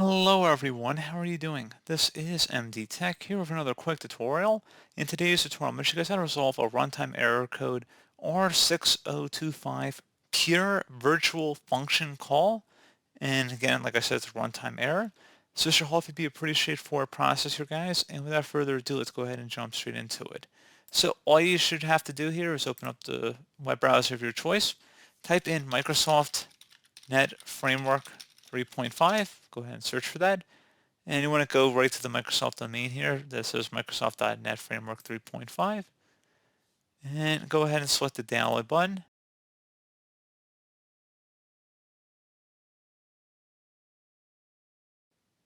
Hello everyone, how are you doing? This is MD Tech here with another quick tutorial. In today's tutorial, I'm going to show you guys how to resolve a runtime error code R6025 pure virtual function call. And again, like I said, it's a runtime error. So this should hopefully be a pretty straightforward process here, guys. And without further ado, let's go ahead and jump straight into it. So all you should have to do here is open up the web browser of your choice, type in Microsoft Net Framework 3.5. Go ahead and search for that. And you want to go right to the Microsoft domain here that says Microsoft.NET Framework 3.5. And go ahead and select the download button.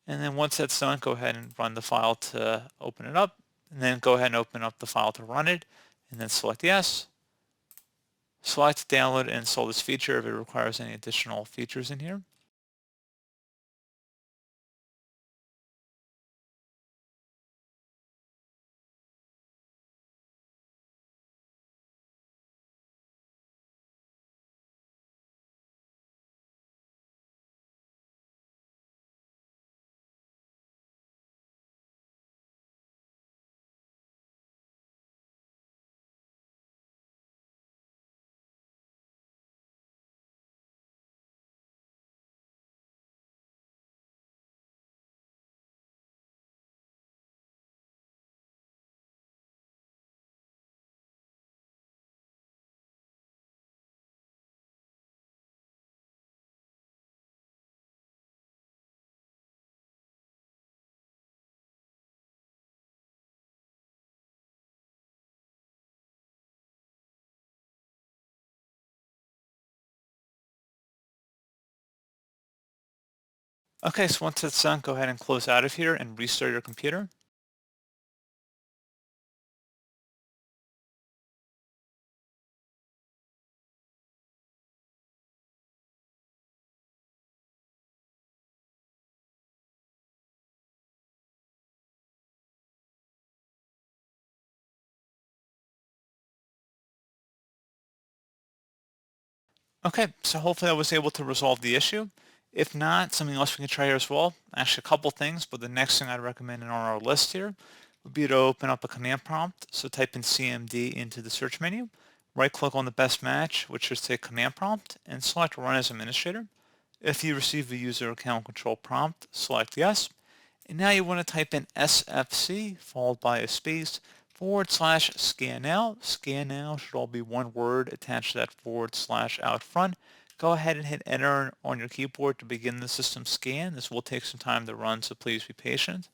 And then once that's done, go ahead and run the file to open it up. And then go ahead and open up the file to run it. And then select yes. Select download and install this feature if it requires any additional features in here. Okay, so once that's done, go ahead and close out of here and restart your computer. Okay, so hopefully I was able to resolve the issue. If not, something else we can try here as well. Actually, a couple things, but the next thing I'd recommend on our list here would be to open up a command prompt. So type in CMD into the search menu, right-click on the best match, which should say command prompt, and select Run as Administrator. If you receive a user account control prompt, select Yes. And now you want to type in SFC followed by a space / scan now. Scan now should all be one word attached to that / out front. Go ahead and hit enter on your keyboard to begin the system scan. This will take some time to run, so please be patient.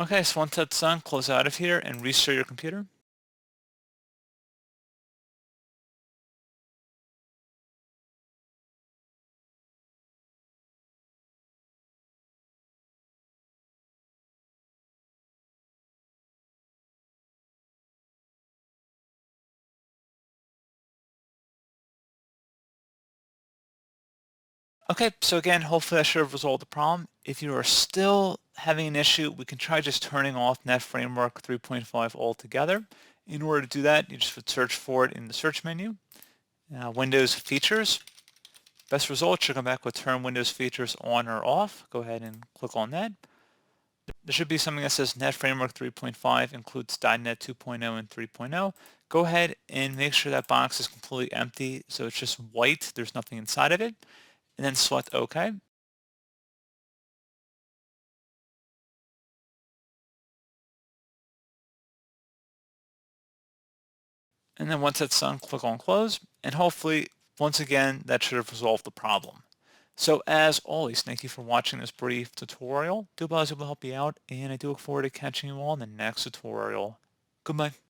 Okay, so once that's done, close out of here and restart your computer. Okay, so again, hopefully that should have resolved the problem. If you are still having an issue, we can try just turning off Net Framework 3.5 altogether. In order to do that, you just would search for it in the search menu, Windows Features, Best result should come back with turn Windows features on or off. Go ahead and click on that. There should be something that says Net Framework 3.5 includes .NET 2.0 and 3.0. Go ahead and make sure that box is completely empty, so it's just white, there's nothing inside of it, and then select OK. And then once that's done, click on Close, and hopefully, once again, that should have resolved the problem. So as always, thank you for watching this brief tutorial. Do hope I was able to help you out, and I do look forward to catching you all in the next tutorial. Goodbye.